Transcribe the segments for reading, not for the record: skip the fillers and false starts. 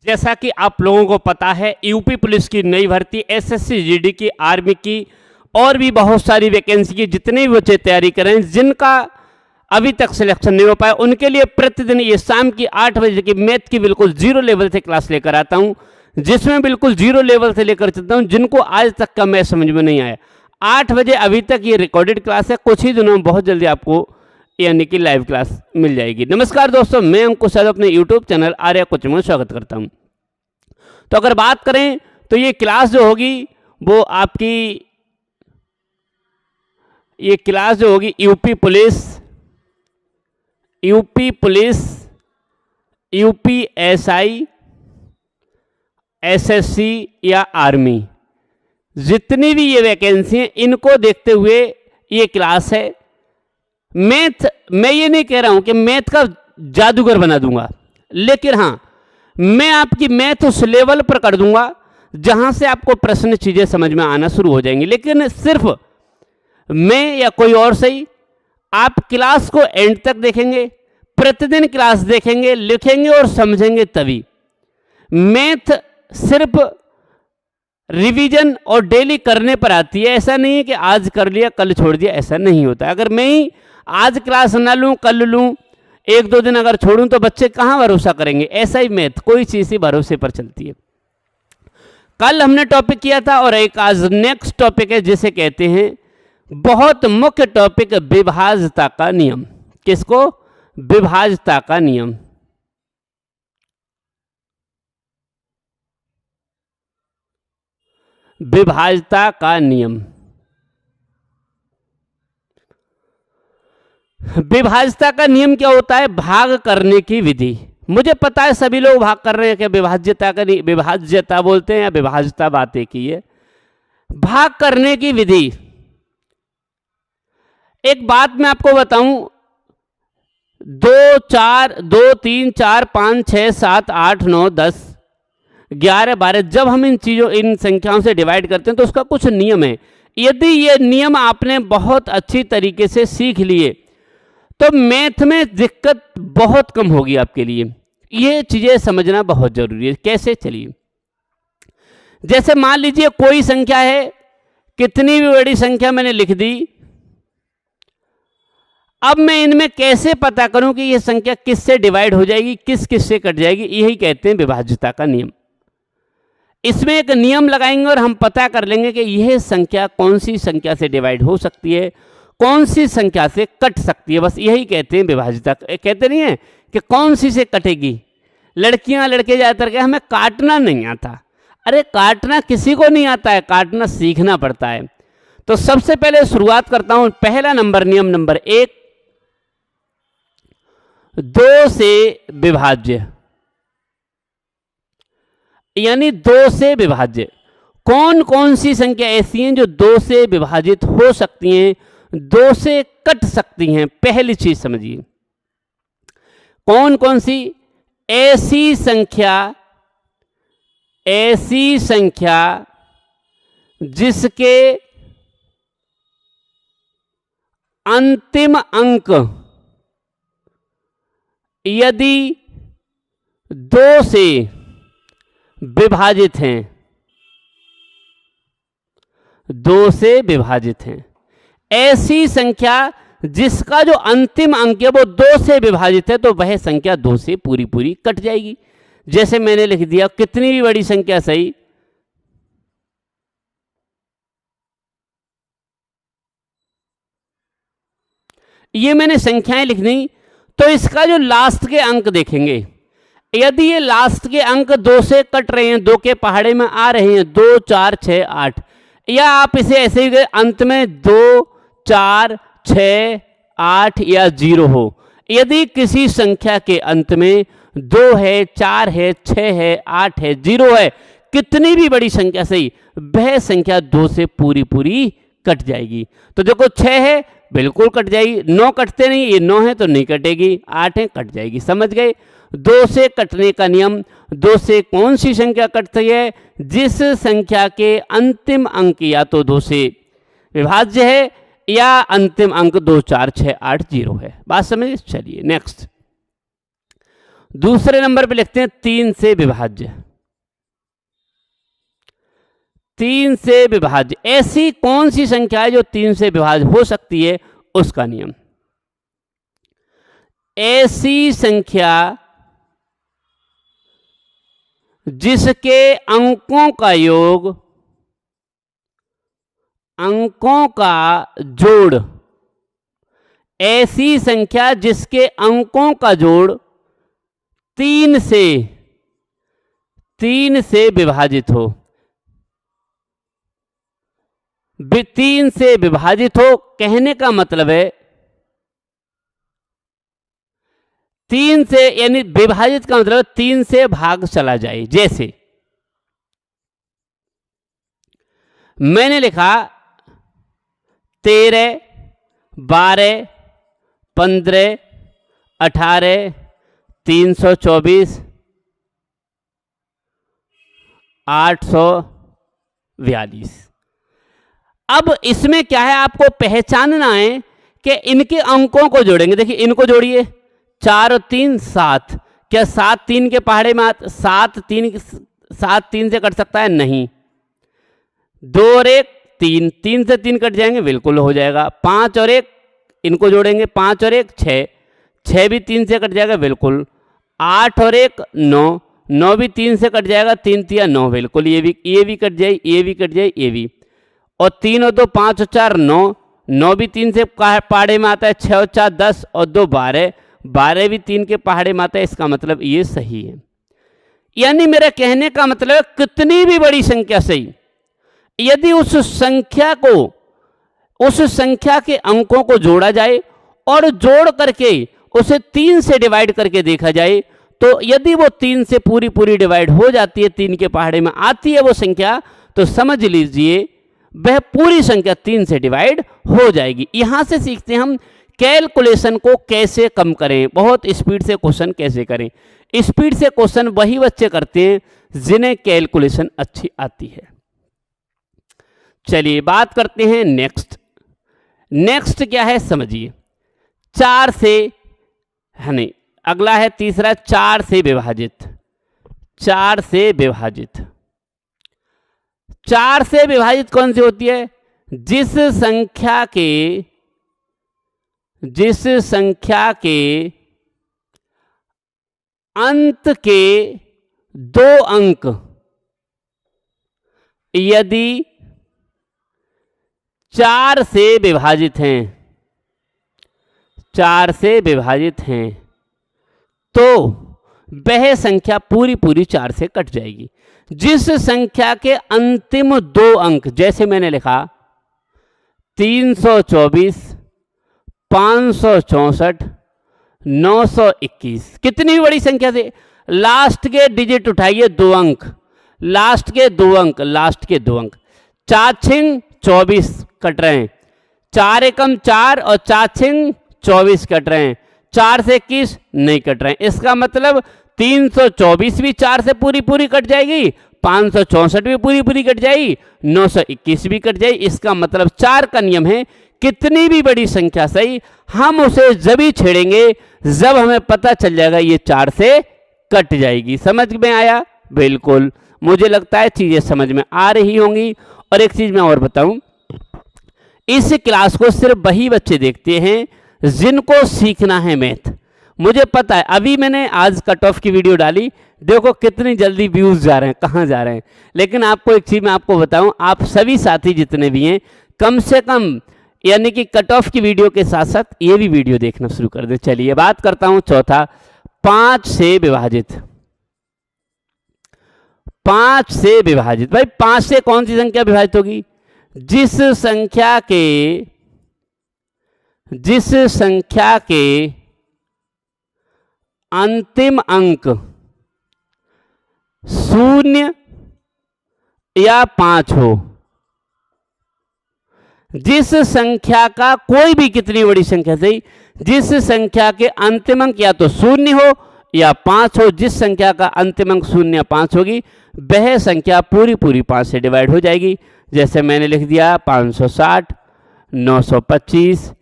जैसा कि आप लोगों को पता है, यूपी पुलिस की नई भर्ती, एसएससी जीडी की, आर्मी की और भी बहुत सारी वैकेंसी की जितने भी बच्चे तैयारी कर रहे हैं, जिनका अभी तक सिलेक्शन नहीं हो पाया, उनके लिए प्रतिदिन ये शाम की 8 बजे की मैथ की बिल्कुल जीरो लेवल से क्लास लेकर आता हूं, जिसमें बिल्कुल जीरो लेवल से लेकर चलता हूं, जिनको आज तक का मैथ समझ में नहीं आया। 8 बजे अभी तक ये रिकॉर्डेड क्लास है, कुछ ही दिनों में बहुत जल्दी आपको यानी कि लाइव क्लास मिल जाएगी। नमस्कार दोस्तों, मैं अंकुश यादव अपने यूट्यूब चैनल आर्या कोचिंग में स्वागत करता हूं। तो अगर बात करें तो ये क्लास जो होगी वो आपकी ये क्लास जो होगी यूपी पुलिस, यूपीएसआई, एसएससी या आर्मी, जितनी भी ये वैकेंसी हैं इनको देखते हुए ये क्लास है। मैथ, मैं ये नहीं कह रहा हूं कि मैथ का जादूगर बना दूंगा, लेकिन हाँ, मैं आपकी मैथ उस लेवल पर कर दूंगा जहां से आपको प्रश्न चीजें समझ में आना शुरू हो जाएंगी। लेकिन सिर्फ मैं या कोई और सही, आप क्लास को एंड तक देखेंगे, प्रतिदिन क्लास देखेंगे, लिखेंगे और समझेंगे, तभी। मैथ सिर्फ रिवीजन और डेली करने पर आती है, ऐसा नहीं है कि आज कर लिया कल छोड़ दिया, ऐसा नहीं होता। अगर मैं ही आज क्लास ना लूं, कल लूं, 1-2 दिन अगर छोड़ूं तो बच्चे कहां भरोसा करेंगे। ऐसा ही मैथ कोई चीज ही भरोसे पर चलती है। कल हमने टॉपिक किया था और एक आज नेक्स्ट टॉपिक है जिसे कहते हैं बहुत मुख्य टॉपिक, विभाज्यता का नियम। किसको? विभाज्यता का नियम। विभाज्यता का नियम। विभाज्यता का नियम क्या होता है? भाग करने की विधि। मुझे पता है सभी लोग भाग कर रहे हैं कि विभाज्यता का नहीं, विभाज्यता बोलते हैं या विभाज्यता बातें की है। भाग करने की विधि। एक बात मैं आपको बताऊं, 2, 3, 4, 5, 6, 7, 8, 9, 10, 11, 12 जब हम इन संख्याओं से डिवाइड करते हैं तो उसका कुछ नियम है। यदि ये नियम आपने बहुत अच्छी तरीके से सीख लिए तो मैथ में दिक्कत बहुत कम होगी आपके लिए। ये चीजें समझना बहुत जरूरी है। कैसे? चलिए, जैसे मान लीजिए कोई संख्या है, कितनी भी बड़ी संख्या मैंने लिख दी। अब मैं इनमें कैसे पता करूं कि यह संख्या किससे डिवाइड हो जाएगी, किस से कट जाएगी? यही कहते हैं विभाज्यता का नियम। इसमें एक नियम लगाएंगे और हम पता कर लेंगे कि यह संख्या कौन सी संख्या से डिवाइड हो सकती है, कौन सी संख्या से कट सकती है। बस यही कहते हैं विभाज्यता। कहते नहीं है कि कौन सी से कटेगी। लड़कियां लड़के ज्यादातर के हमें काटना नहीं आता। अरे काटना किसी को नहीं आता है, काटना सीखना पड़ता है। तो सबसे पहले शुरुआत करता हूं। पहला नंबर, नियम नंबर 1, 2 से विभाज्य, यानी 2 से विभाज्य। कौन कौन सी संख्या ऐसी हैं जो 2 से विभाजित हो सकती हैं, 2 से कट सकती हैं? पहली चीज समझिए, कौन कौन सी ऐसी संख्या जिसके अंतिम अंक यदि 2 से विभाजित हैं, 2 से विभाजित हैं। ऐसी संख्या जिसका जो अंतिम अंक है वो 2 से विभाजित है, तो वह संख्या 2 से पूरी पूरी कट जाएगी। जैसे मैंने लिख दिया, कितनी भी बड़ी संख्या सही, ये मैंने संख्याएं लिख दी, तो इसका जो लास्ट के अंक देखेंगे, यदि ये लास्ट के अंक 2 से कट रहे हैं, 2 के पहाड़े में आ रहे हैं, 2, 4, 6, 8, या आप इसे ऐसे ही अंत में 2, 4, 6, 8 या 0 हो। यदि किसी संख्या के अंत में 2 है, 4 है, 6 है, 8 है, 0 है, कितनी भी बड़ी संख्या सही, वह संख्या 2 से पूरी पूरी कट जाएगी। तो देखो 6 है, बिल्कुल कट जाएगी। 9 कटते नहीं, ये 9 है तो नहीं कटेगी, 8 है कट जाएगी। समझ गए? 2 से कटने का नियम। 2 से कौन सी संख्या कटती है? जिस संख्या के अंतिम अंक या तो 2 से विभाज्य है या अंतिम अंक 2, 4, 6, 8, 0 है। बात समझिए? चलिए नेक्स्ट। दूसरे नंबर पे लिखते हैं 3 से विभाज्य। 3 से विभाज्य, ऐसी कौन सी संख्या है जो 3 से विभाज्य हो सकती है, उसका नियम। ऐसी संख्या जिसके अंकों का योग, अंकों का जोड़, ऐसी संख्या जिसके अंकों का जोड़ 3 से विभाजित हो। 3 से विभाजित हो कहने का मतलब है 3 से, यानी विभाजित का मतलब 3 से भाग चला जाए। जैसे मैंने लिखा 13, 12, 15, 18, 324, 842। अब इसमें क्या है, आपको पहचानना है कि इनके अंकों को जोड़ेंगे। देखिए इनको जोड़िए, 4 और 3 7, क्या 7 3 के पहाड़े में 7 3 से कट सकता है? नहीं। 2 और 1 3, 3 से 3 कट जाएंगे, बिल्कुल हो जाएगा। 5 और 1 इनको जोड़ेंगे, 5 और 1 6, 6 भी 3 से कट जाएगा, बिल्कुल। 8 और 1 9, 9 भी 3 से कट जाएगा, 3 3 9, बिल्कुल। ये भी कट जाए, ये भी कट जाए, ये भी। और 3 और 2 5 और 4 9, 9 भी 3 से पहाड़े में आता है, 6 और 4 10 और 2 12, 12 भी 3 के पहाड़े में आता है। इसका मतलब ये सही है। यानी मेरा कहने का मतलब है कितनी भी बड़ी संख्या सही, यदि उस संख्या के अंकों को जोड़ा जाए और जोड़ करके उसे 3 से डिवाइड करके देखा जाए, तो यदि वो 3 से पूरी डिवाइड हो जाती है, 3 के पहाड़े में आती है वो संख्या, तो समझ लीजिए वह पूरी संख्या 3 से डिवाइड हो जाएगी। यहां से सीखते हैं हम कैलकुलेशन को कैसे कम करें, बहुत स्पीड से क्वेश्चन कैसे करें। स्पीड से क्वेश्चन वही बच्चे करते हैं जिन्हें कैलकुलेशन अच्छी आती है। चलिए बात करते हैं नेक्स्ट। नेक्स्ट क्या है समझिए, 4 से, नहीं अगला है तीसरा, 4 से विभाजित। 4 से विभाजित, 4 से विभाजित कौन सी होती है? जिस संख्या के अंत के 2 अंक यदि 4 से विभाजित हैं, 4 से विभाजित हैं, तो वह संख्या पूरी 4 से कट जाएगी। जिस संख्या के अंतिम 2 अंक, जैसे मैंने लिखा 324, 564, 921, कितनी बड़ी संख्या से, लास्ट के डिजिट उठाइए 2 अंक, लास्ट के 2 अंक, लास्ट के 2 अंक। 4 छिंग 24 कट रहे हैं, 4 एकम 4 और 4 छिंग 24 कट रहे हैं, 4 से 21 नहीं कट रहे हैं। इसका मतलब 324 भी 4 से पूरी कट जाएगी, 564 भी पूरी कट जाएगी, 921 भी कट जाएगी। इसका मतलब 4 का नियम है, कितनी भी बड़ी संख्या सही, हम उसे जब ही छेड़ेंगे जब हमें पता चल जाएगा ये 4 से कट जाएगी। समझ में आया? बिल्कुल, मुझे लगता है चीजें समझ में आ रही होंगी। और एक चीज मैं और बताऊं, इस क्लास को सिर्फ वही बच्चे देखते हैं जिनको सीखना है मैथ। मुझे पता है, अभी मैंने आज कट ऑफ की वीडियो डाली, देखो कितनी जल्दी व्यूज जा रहे हैं, कहाँ जा रहे हैं। लेकिन आपको एक चीज मैं आपको बताऊं, आप सभी साथी जितने भी हैं, कम से कम यानी कि कट ऑफ की वीडियो के साथ साथ ये भी वीडियो देखना शुरू कर दे। चलिए बात करता हूं चौथा, 5 से विभाजित। 5 से विभाजित, भाई 5 से कौन सी संख्या विभाजित होगी? जिस संख्या के अंतिम अंक 0 या 5 हो। जिस संख्या का कोई भी, कितनी बड़ी संख्या सही, जिस संख्या के अंतिम अंक या तो 0 हो या 5 हो, जिस संख्या का अंतिम अंक 0 या 5 होगी, वह संख्या पूरी 5 से डिवाइड हो जाएगी। जैसे मैंने लिख दिया 560, 925,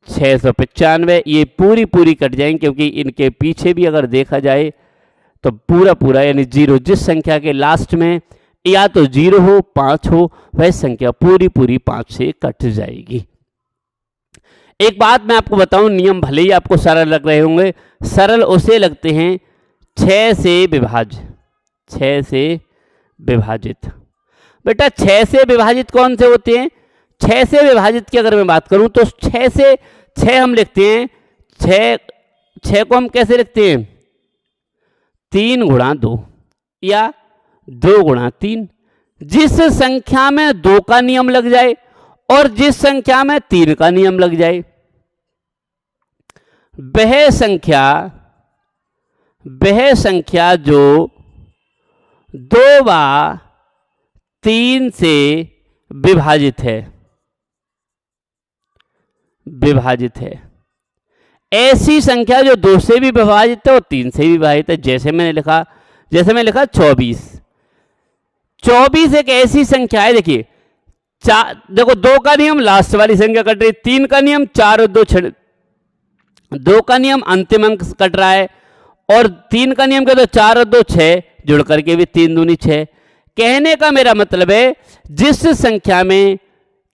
695, ये पूरी कट जाएंगे, क्योंकि इनके पीछे भी अगर देखा जाए तो पूरा पूरा यानी 0, जिस संख्या के लास्ट में या तो 0 हो 5 हो वह संख्या पूरी पूरी 5 से कट जाएगी। एक बात मैं आपको बताऊं, नियम भले ही आपको सरल लग रहे होंगे, सरल उसे लगते हैं 6 से विभाजित। बेटा 6 से विभाजित कौन से होते हैं? 6 से विभाजित की अगर मैं बात करूं तो 6 से 6 हम लिखते हैं, 6 को हम कैसे लिखते हैं? 3 गुणा 2 या 2 गुणा 3। जिस संख्या में 2 का नियम लग जाए और जिस संख्या में 3 का नियम लग जाए वह संख्या जो 2 बार 3 से विभाजित है, ऐसी संख्या जो 2 से भी विभाजित है और 3 से भी विभाजित है। जैसे मैंने लिखा 24 एक ऐसी संख्या है, देखिए देखो 2 का नियम लास्ट वाली संख्या कट रही, 3 का नियम 4 और 2 2 का नियम अंतिम अंक कट रहा है और 3 का नियम क्या तो 4 और 2 6, जुड़ करके भी 3 दूनी 6। कहने का मेरा मतलब है जिस संख्या में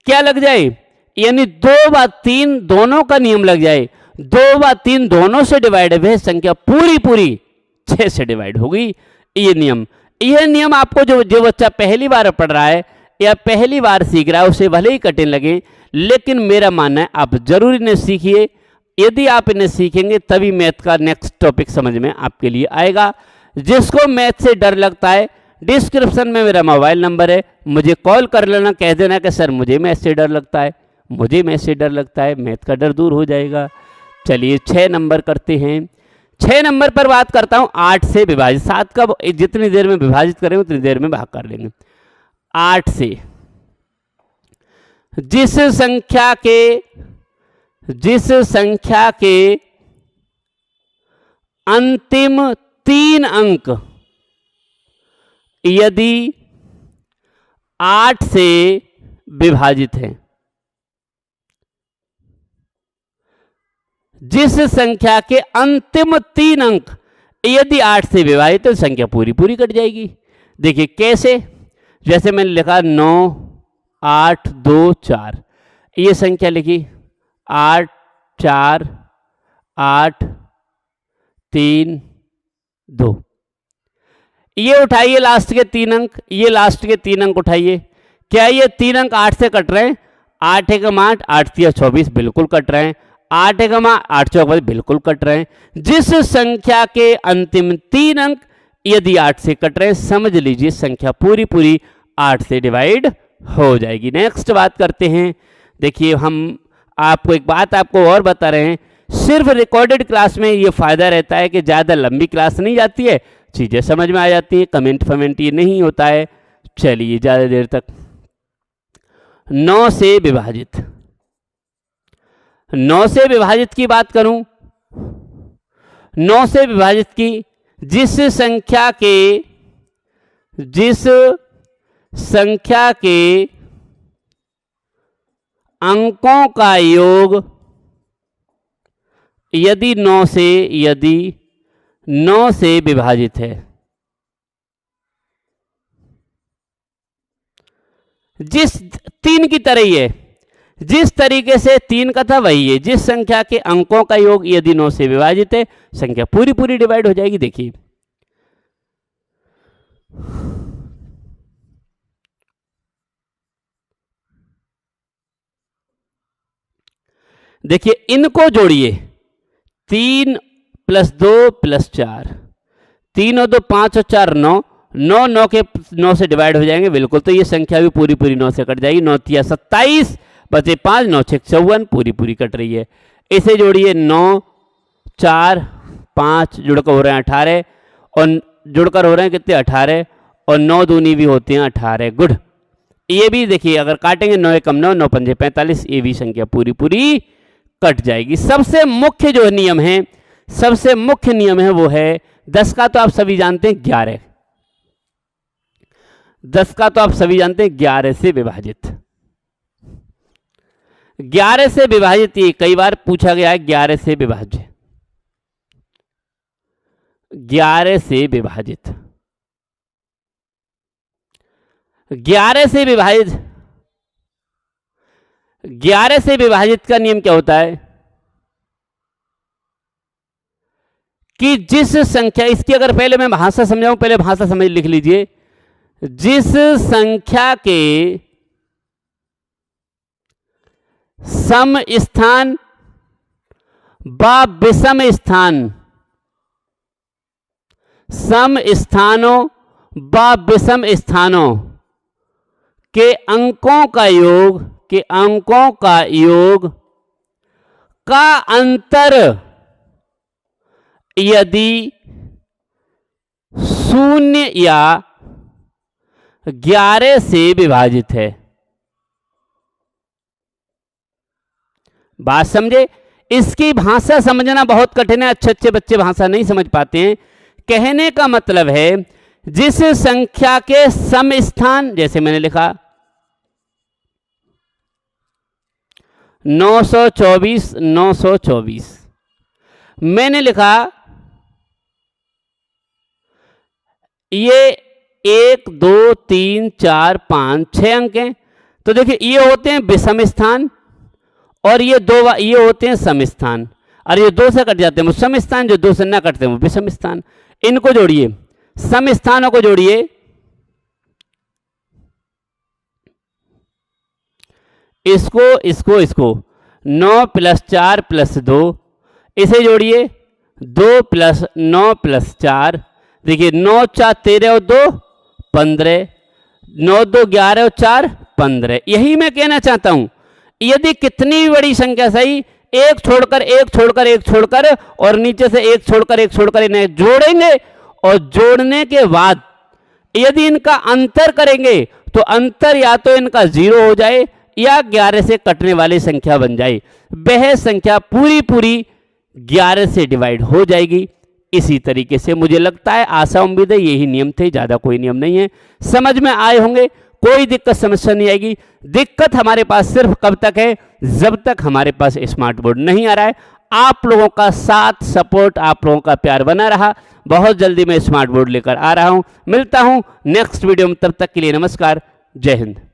क्या लग जाए, यानी 2 बार 3 दोनों का नियम लग जाए, 2 बार 3 दोनों से डिवाइड है, वह संख्या पूरी पूरी 6 से डिवाइड हो गई। यह नियम आपको जो बच्चा पहली बार पढ़ रहा है या पहली बार सीख रहा है उसे भले ही कठिन लगे, लेकिन मेरा मानना है आप जरूर इन्हें सीखिए। यदि आप इन्हें सीखेंगे तभी मैथ का नेक्स्ट टॉपिक समझ में आपके लिए आएगा। जिसको मैथ से डर लगता है, डिस्क्रिप्शन में मेरा मोबाइल नंबर है, मुझे कॉल कर लेना, कह देना कि सर मुझे मैथ से डर लगता है, मैथ का डर दूर हो जाएगा। चलिए 6 नंबर करते हैं। 6 नंबर पर बात करता हूं 8 से विभाजित। 7 का जितनी देर में विभाजित करेंगे उतनी देर में भाग कर लेंगे। 8 से जिस संख्या के अंतिम 3 अंक यदि 8 से विभाजित है, जिस संख्या के अंतिम 3 अंक यदि 8 से विभाजित है तो संख्या पूरी पूरी कट जाएगी। देखिए कैसे, जैसे मैंने लिखा 9 8 2 4, ये संख्या लिखी 8 4 8 3 2। ये उठाइए लास्ट के 3 अंक, ये लास्ट के 3 अंक उठाइए। क्या ये 3 अंक 8 से कट रहे हैं? 8 एकम 8, 8 3 24, बिल्कुल कट रहे हैं। 8 एकम 8 24 बिल्कुल कट रहे हैं। जिस संख्या के अंतिम 3 अंक यदि 8 से कट रहे हैं, समझ लीजिए संख्या पूरी पूरी 8 से डिवाइड हो जाएगी। नेक्स्ट बात करते हैं। देखिए हम आपको एक बात आपको और बता रहे हैं, सिर्फ रिकॉर्डेड क्लास में ये फायदा रहता है कि ज़्यादा लंबी क्लास नहीं जाती है, चीज़ें समझ में आ जाती हैं, कमेंट ये नहीं होता है। चलिए ज़्यादा देर तक 9 से विभाजित की बात करूं, 9 से विभाजित की जिस संख्या के अंकों का योग यदि 9 से विभाजित है, जिस 3 की तरह ही है, जिस तरीके से 3 का था वही है। जिस संख्या के अंकों का योग यदि 9 से विभाजित है, संख्या पूरी पूरी डिवाइड हो जाएगी। देखिए इनको जोड़िए, 3 + 2 + 4, 3 और 2 5 और 4 9, 9 के 9 से डिवाइड हो जाएंगे बिल्कुल, तो ये संख्या भी पूरी पूरी 9 से कट जाएगी। 9 तिया 27 बचे 5, 9 6 54, पूरी पूरी कट रही है। इसे जोड़िए 9 4 5 जुड़कर हो रहे हैं 18 और जुड़कर हो रहे हैं कितने 18 और 9 दूनी भी होती हैं 18। गुड। ये भी देखिए अगर काटेंगे 9 एकम 9, 9 पंजे 45, ये भी संख्या पूरी पूरी कट जाएगी। सबसे मुख्य जो नियम है, वो है 10 का तो आप सभी जानते हैं 11, 10 का तो आप सभी जानते हैं 11 से विभाजित। 11 से विभाजित ये कई बार पूछा गया है, 11 से विभाज्य 11 से विभाजित, 11 से विभाजित, 11 से विभाजित का नियम क्या होता है कि जिस संख्या, इसकी अगर पहले मैं भाषा समझाऊं, पहले भाषा समझ लिख लीजिए, जिस संख्या के सम स्थान व विषम स्थान, सम स्थानों व विषम स्थानों के अंकों का योग, के अंकों का योग का अंतर यदि 0 या 11 से विभाजित है। बात समझे? इसकी भाषा समझना बहुत कठिन है, अच्छे अच्छे बच्चे भाषा नहीं समझ पाते हैं। कहने का मतलब है जिस संख्या के सम स्थान, जैसे मैंने लिखा 924, 924, मैंने लिखा ये 1 2 3 4 5 6 अंक हैं, तो देखिए ये होते हैं विषम स्थान और ये ये होते हैं सम स्थान, और ये 2 से कट जाते हैं वो सम स्थान, जो 2 से ना कटते हैं वो विषम स्थान। इनको जोड़िए, सम स्थानों को जोड़िए, इसको 9 + 4 + 2, इसे जोड़िए 2 + 9 + 4, देखिए 9 × 4 13 और 2 15, 9 2 11 और 4 15। यही मैं कहना चाहता हूं, यदि कितनी भी बड़ी संख्या सही, एक छोड़कर एक छोड़कर एक छोड़कर और नीचे से एक छोड़कर एक छोड़कर इन्हें जोड़ेंगे, और जोड़ने के बाद यदि इनका अंतर करेंगे तो अंतर या तो इनका 0 हो जाए या 11 से कटने वाली संख्या बन जाए, वह संख्या पूरी पूरी 11 से डिवाइड हो जाएगी। इसी तरीके से मुझे लगता है, आशा उम्मीद है यही नियम थे, ज्यादा कोई नियम नहीं है, समझ में आए होंगे, कोई दिक्कत समस्या नहीं आएगी। दिक्कत हमारे पास सिर्फ कब तक है, जब तक हमारे पास स्मार्ट बोर्ड नहीं आ रहा है। आप लोगों का साथ, सपोर्ट, आप लोगों का प्यार बना रहा, बहुत जल्दी मैं स्मार्ट बोर्ड लेकर आ रहा हूं। मिलता हूं नेक्स्ट वीडियो में, तब तक के लिए नमस्कार, जय हिंद।